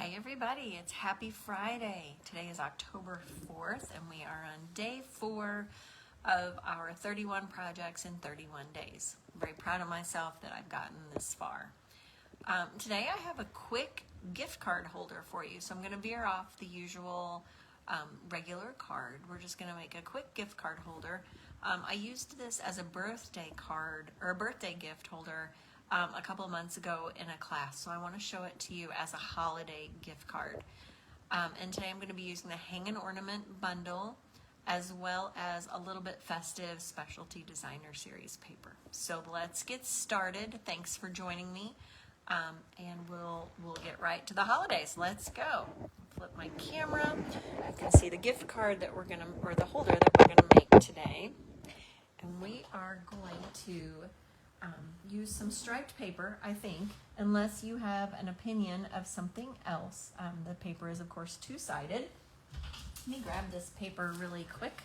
Hey everybody, it's Happy Friday. Today is October 4th and we are on day 4 of our 31 projects in 31 days. I'm very proud of myself that I've gotten this far. Today I have a quick gift card holder for you, so I'm going to veer off the usual regular card. We're just going to make a quick gift card holder. I used this as a birthday card or a birthday gift holder a couple of months ago in a class, so I want to show it to you as a holiday gift card. And today I'm going to be using the Hang and Ornament bundle as well as a little bit festive specialty designer series paper. So let's get started. Thanks for joining me, and we'll get right to the holidays. Let's go. Flip my camera. You can see the gift card that we're gonna, or the holder that we're gonna make today, and we are going to use some striped paper, I think, unless you have an opinion of something else. The paper is, of course, two-sided. Let me grab this paper really quick.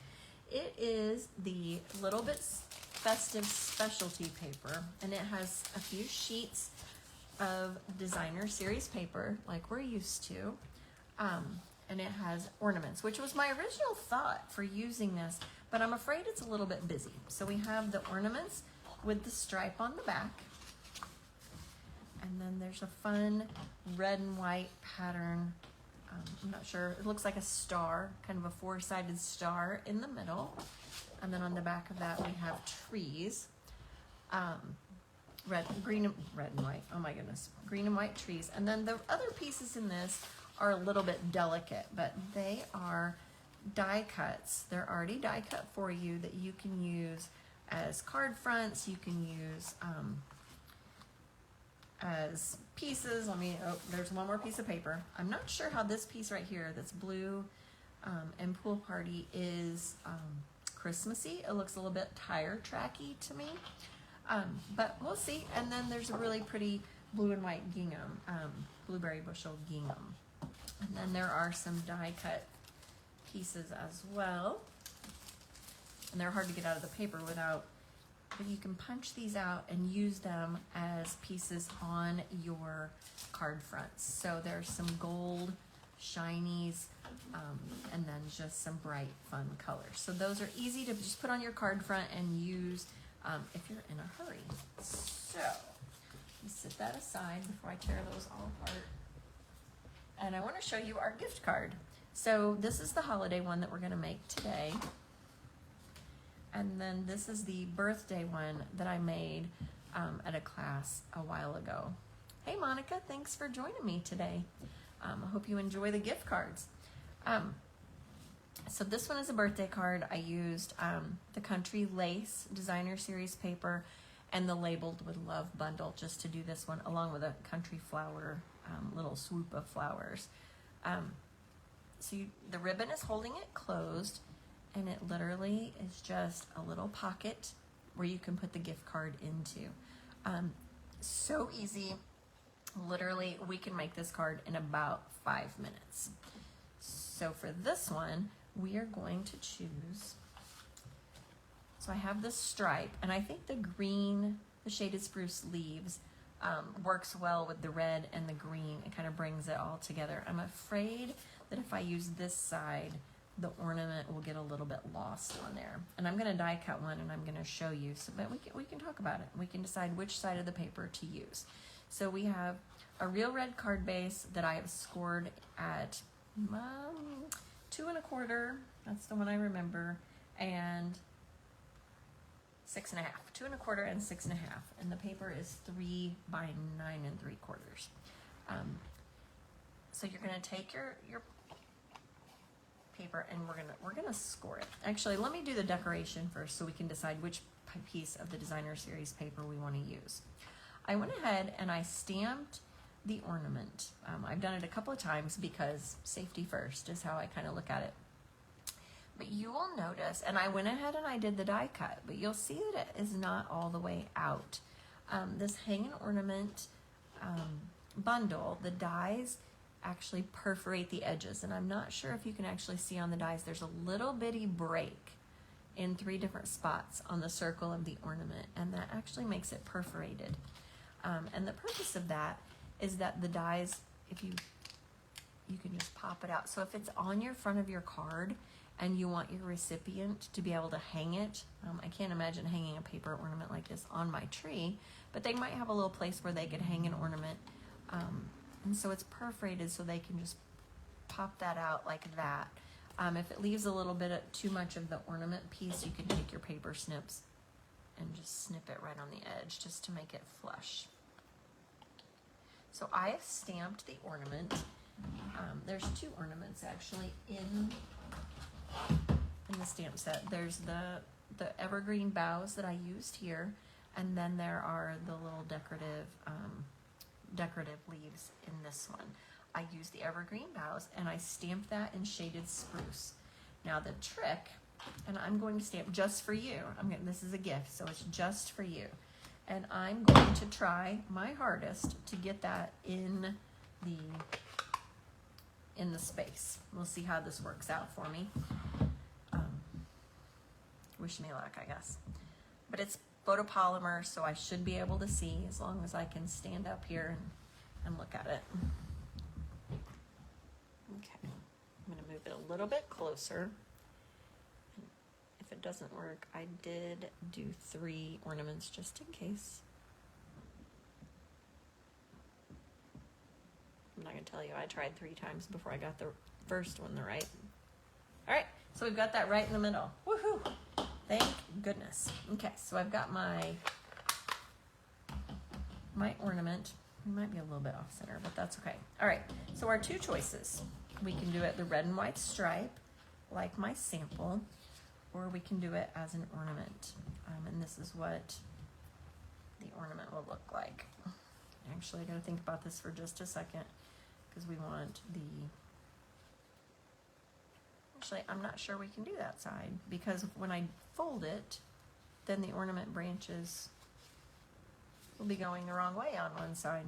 It is the Little Bit Festive specialty paper, and it has a few sheets of designer series paper like we're used to, and it has ornaments, which was my original thought for using this, but I'm afraid it's a little bit busy. So we have the ornaments with the stripe on the back, and then there's a fun red and white pattern. I'm not sure, it looks like a star, kind of a four-sided star in the middle, and then on the back of that we have trees, red and white, oh my goodness, green and white trees. And then the other pieces in this are a little bit delicate, but they are die cuts. They're already die cut for you that you can use as card fronts. You can use as pieces. There's one more piece of paper. I'm not sure how this piece right here that's blue and pool party is Christmassy. It looks a little bit tire tracky to me, but we'll see. And then there's a really pretty blue and white gingham, blueberry bushel gingham. And then there are some die cut pieces as well. And they're hard to get out of the paper without, but you can punch these out and use them as pieces on your card fronts. So there's some gold shinies, and then just some bright fun colors. So those are easy to just put on your card front and use if you're in a hurry. So let me set that aside before I tear those all apart. And I want to show you our gift card. So this is the holiday one that we're going to make today. And then this is the birthday one that I made at a class a while ago. Hey Monica, thanks for joining me today. I hope you enjoy the gift cards. So this one is a birthday card. I used the Country Lace Designer Series paper and the Labeled with Love bundle just to do this one, along with a country flower, little swoop of flowers. So the ribbon is holding it closed, and it literally is just a little pocket where you can put the gift card into. So easy. Literally, we can make this card in about 5 minutes. So for this one, we are going to choose, so I have this stripe, and I think the green, the shaded spruce leaves works well with the red and the green. It kind of brings it all together. I'm afraid that if I use this side, the ornament will get a little bit lost on there. And I'm going to die cut one, and I'm going to show you, so, but we can talk about it. We can decide which side of the paper to use. So we have a real red card base that I have scored at 2 1/4. That's the one I remember, and 6 1/2. 2 1/4 and 6 1/2. And the paper is 3 by 9 3/4. So you're going to take your paper, and we're gonna score it. Actually, let me do the decoration first so we can decide which piece of the designer series paper we want to use. I went ahead and I stamped the ornament. I've done it a couple of times because safety first is how I kind of look at it. But you will notice, and I went ahead and I did the die cut, but you'll see that it is not all the way out. This Hang and Ornament bundle, the dies actually perforate the edges, and I'm not sure if you can actually see on the dies, there's a little bitty break in 3 different spots on the circle of the ornament, and that actually makes it perforated. And the purpose of that is that the dies, if you you can just pop it out. So if it's on your front of your card and you want your recipient to be able to hang it, I can't imagine hanging a paper ornament like this on my tree, but they might have a little place where they could hang an ornament. And so it's perforated so they can just pop that out like that. If it leaves a little bit too much of the ornament piece, you can take your paper snips and just snip it right on the edge just to make it flush. So I have stamped the ornament. There's two ornaments actually in the stamp set. There's the evergreen boughs that I used here, and then there are the little decorative leaves in this one. I used the evergreen boughs and I stamped that in shaded spruce. Now the trick, and I'm going to stamp just for you. This is a gift, so it's just for you. And I'm going to try my hardest to get that in the space. We'll see how this works out for me. Wish me luck, I guess. But it's photopolymer, so I should be able to see as long as I can stand up here and look at it. Okay, I'm going to move it a little bit closer. If it doesn't work, I did do 3 ornaments just in case. I'm not going to tell you, I tried 3 times before I got the first one right. All right, so we've got that right in the middle. Woohoo! Thank goodness. Okay, so I've got my ornament. It might be a little bit off center, but that's okay. All right, so our 2 choices. We can do it the red and white stripe, like my sample, or we can do it as an ornament. And this is what the ornament will look like. Actually, I gotta think about this for just a second, because we want actually, I'm not sure we can do that side, because when I fold it, then the ornament branches will be going the wrong way on one side,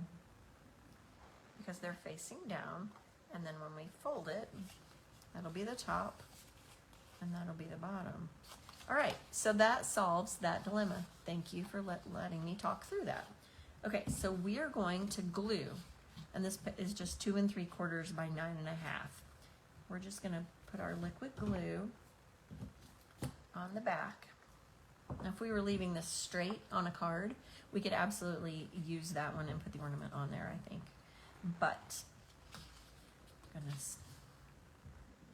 because they're facing down, and then when we fold it, that'll be the top, and that'll be the bottom. All right, so that solves that dilemma. Thank you for letting me talk through that. Okay, so we are going to glue, and this is just 2 3/4 by 9 1/2. We're just gonna put our liquid glue on the back. Now, if we were leaving this straight on a card, we could absolutely use that one and put the ornament on there, I think. But, goodness.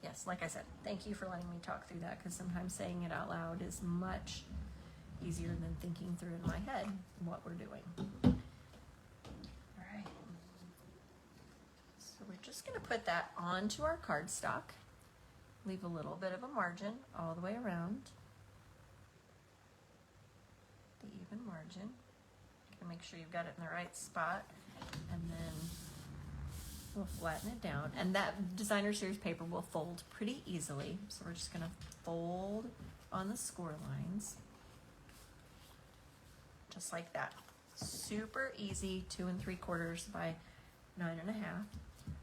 Yes, like I said, thank you for letting me talk through that, because sometimes saying it out loud is much easier than thinking through in my head what we're doing. All right. So we're just going to put that onto our cardstock. Leave a little bit of a margin all the way around. The even margin. You can make sure you've got it in the right spot, and then we'll flatten it down. And that designer series paper will fold pretty easily. So we're just going to fold on the score lines. Just like that. Super easy, 2 3/4 by 9 1/2.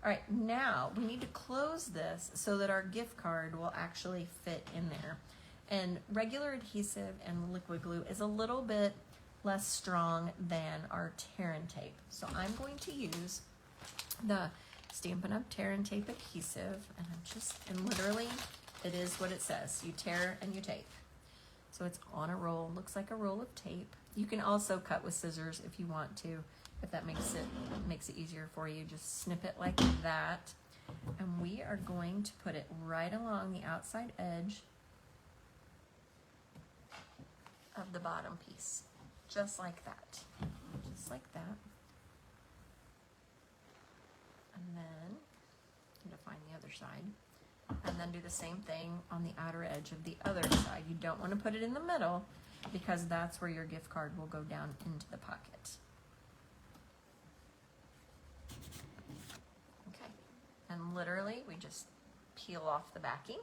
All right, now we need to close this so that our gift card will actually fit in there. And regular adhesive and liquid glue is a little bit less strong than our tear and tape. So I'm going to use the Stampin' Up! Tear and Tape adhesive, and literally it is what it says. You tear and you tape. So it's on a roll, looks like a roll of tape. You can also cut with scissors if you want to, if that makes it easier for you. Just snip it like that. And we are going to put it right along the outside edge of the bottom piece. Just like that. Just like that. And then I'm gonna find the other side. And then do the same thing on the outer edge of the other side. You don't want to put it in the middle, because that's where your gift card will go down into the pocket. Okay, and literally we just peel off the backing.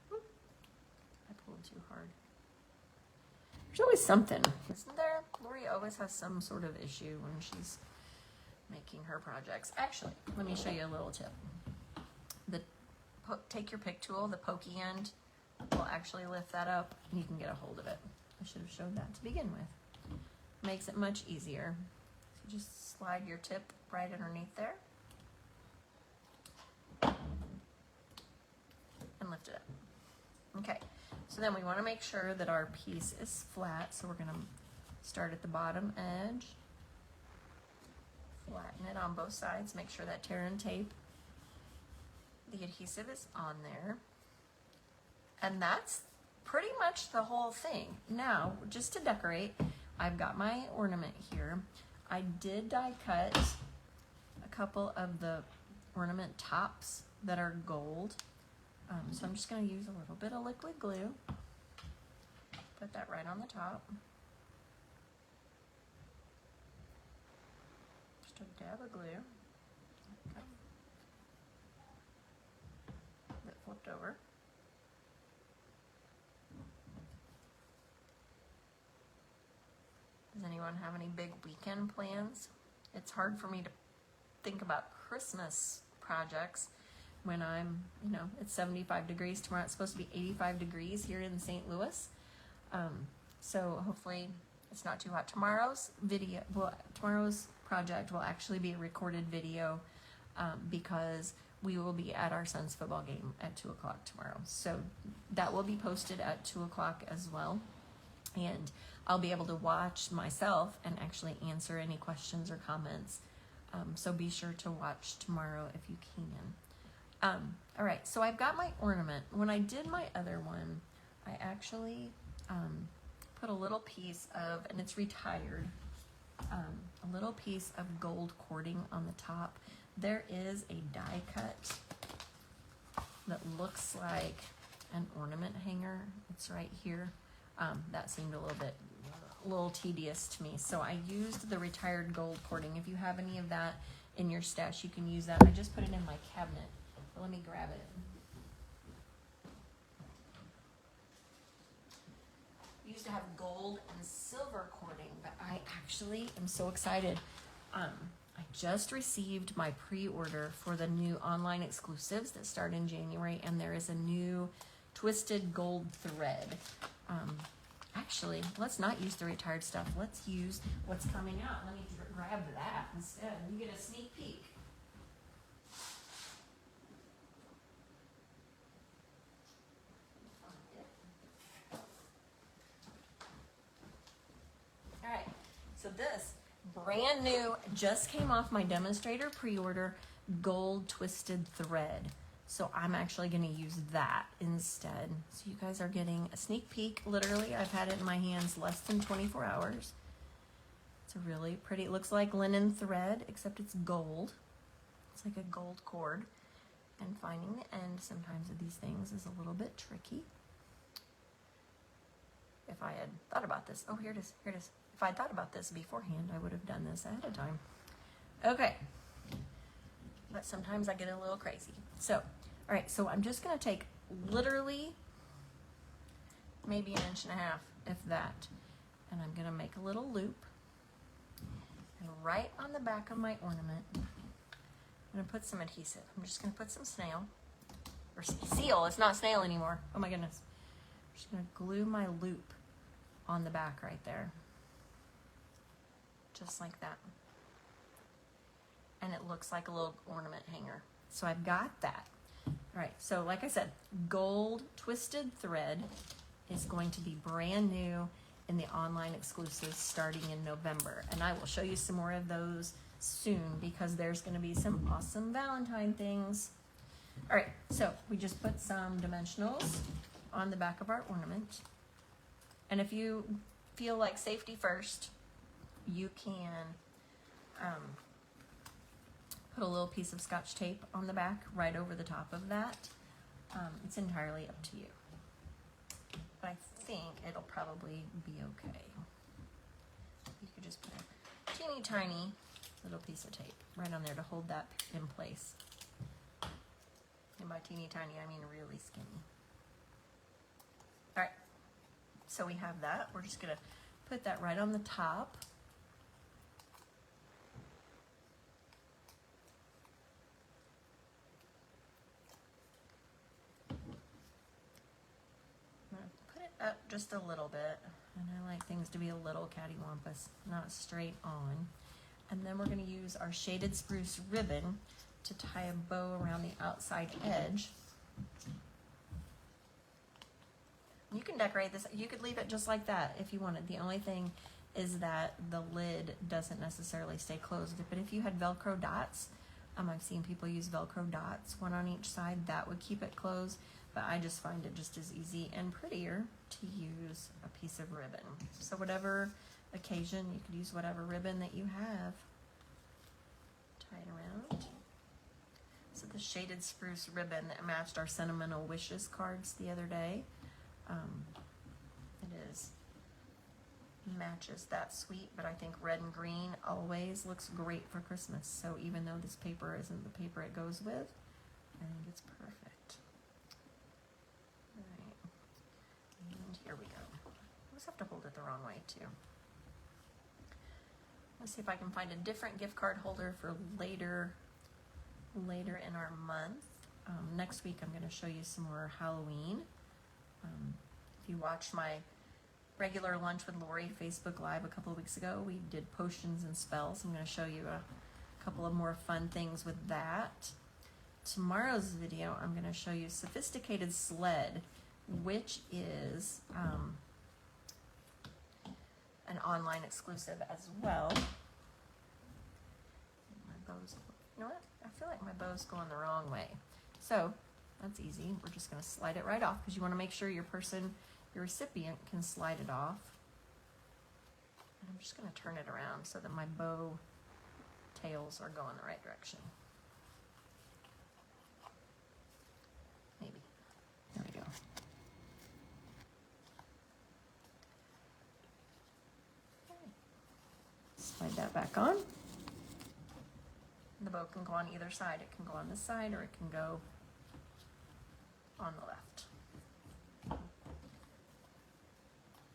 Whoop. I pulled too hard. There's always something, isn't there? Lori always has some sort of issue when she's making her projects. Actually, let me show you a little tip. Take your pick tool, the pokey end will actually lift that up, and you can get a hold of it. I should have showed that to begin with. Makes it much easier. So just slide your tip right underneath there and lift it up. Okay, so then we want to make sure that our piece is flat, so we're going to start at the bottom edge, flatten it on both sides, make sure that tear and tape, the adhesive is on there, and that's pretty much the whole thing. Now, just to decorate, I've got my ornament here. I did die cut a couple of the ornament tops that are gold. So I'm just going to use a little bit of liquid glue. Put that right on the top. Just a dab of glue. Okay. That flipped over. Does anyone have any big weekend plans? It's hard for me to think about Christmas projects when I'm, you know, it's 75 degrees tomorrow. It's supposed to be 85 degrees here in St. Louis. So hopefully it's not too hot. Tomorrow's project will actually be a recorded video because we will be at our son's football game at 2 o'clock tomorrow. So that will be posted at 2 o'clock as well. And I'll be able to watch myself and actually answer any questions or comments. So be sure to watch tomorrow if you can. All right, so I've got my ornament. When I did my other one, I actually put a little piece of, and it's retired, a little piece of gold cording on the top. There is a die cut that looks like an ornament hanger. It's right here. That seemed a little tedious to me, so I used the retired gold cording. If you have any of that in your stash, you can use that. I just put it in my cabinet. Let me grab it. We used to have gold and silver cording, but I actually am so excited. I just received my pre-order for the new online exclusives that start in January, and there is a new twisted gold thread. Actually, let's not use the retired stuff. Let's use what's coming out. Let me grab that instead. You get a sneak peek. All right, so this brand new, just came off my demonstrator pre-order, gold twisted thread. So I'm actually going to use that instead. So you guys are getting a sneak peek. Literally, I've had it in my hands less than 24 hours. It's a really pretty, it looks like linen thread, except it's gold. It's like a gold cord. And finding the end sometimes of these things is a little bit tricky. If I had thought about this, oh, here it is, here it is. If I'd thought about this beforehand, I would have done this ahead of time. Okay. But sometimes I get a little crazy. So, all right, so I'm just going to take literally maybe 1.5 inches, if that, and I'm going to make a little loop. And right on the back of my ornament, I'm going to put some adhesive. I'm just going to put some snail, or seal, it's not snail anymore. Oh my goodness. I'm just going to glue my loop on the back right there. Just like that. And it looks like a little ornament hanger. So I've got that. All right, so like I said, gold twisted thread is going to be brand new in the online exclusives starting in November. And I will show you some more of those soon because there's going to be some awesome Valentine things. All right, so we just put some dimensionals on the back of our ornament. And if you feel like safety first, you can put a little piece of Scotch tape on the back right over the top of that. It's entirely up to you. But I think it'll probably be okay. You could just put a teeny tiny little piece of tape right on there to hold that in place. And by teeny tiny, I mean really skinny. All right, so we have that. We're just gonna put that right on the top. Up just a little bit, and I like things to be a little cattywampus, not straight on. And then we're going to use our shaded spruce ribbon to tie a bow around the outside edge. You can decorate this. You could leave it just like that if you wanted. The only thing is that the lid doesn't necessarily stay closed. But if you had Velcro dots, I've seen people use Velcro dots, one on each side, that would keep it closed. But I just find it just as easy and prettier to use a piece of ribbon. So whatever occasion, you could use whatever ribbon that you have. Tie it around. So the shaded spruce ribbon that matched our sentimental wishes cards the other day. Matches that sweet, but I think red and green always looks great for Christmas. So even though this paper isn't the paper it goes with, I think it's perfect. All right, and here we go. I just have to hold it the wrong way too. Let's see if I can find a different gift card holder for later in our month. Next week I'm going to show you some more Halloween. If you watched my regular Lunch with Lori Facebook Live a couple of weeks ago, we did potions and spells. I'm going to show you a couple of more fun things with that. Tomorrow's video, I'm going to show you Sophisticated Sled, which is an online exclusive as well. My bow's, you know what? I feel like my bow's going the wrong way. So that's easy. We're just going to slide it right off because you want to make sure your recipient can slide it off. And I'm just going to turn it around so that my bow tails are going the right direction. Maybe. There we go. Okay. Slide that back on. The bow can go on either side. It can go on this side or it can go on the left.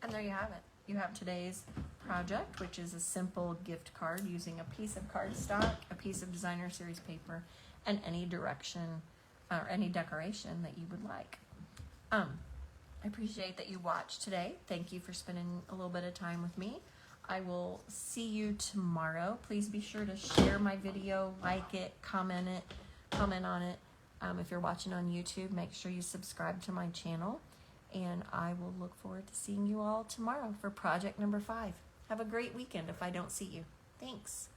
And there you have it. You have today's project, which is a simple gift card using a piece of cardstock, a piece of designer series paper, and any direction or any decoration that you would like. I appreciate that you watched today. Thank you for spending a little bit of time with me. I will see you tomorrow. Please be sure to share my video, like it, comment on it. If you're watching on YouTube, make sure you subscribe to my channel. And I will look forward to seeing you all tomorrow for project number 5. Have a great weekend if I don't see you. Thanks.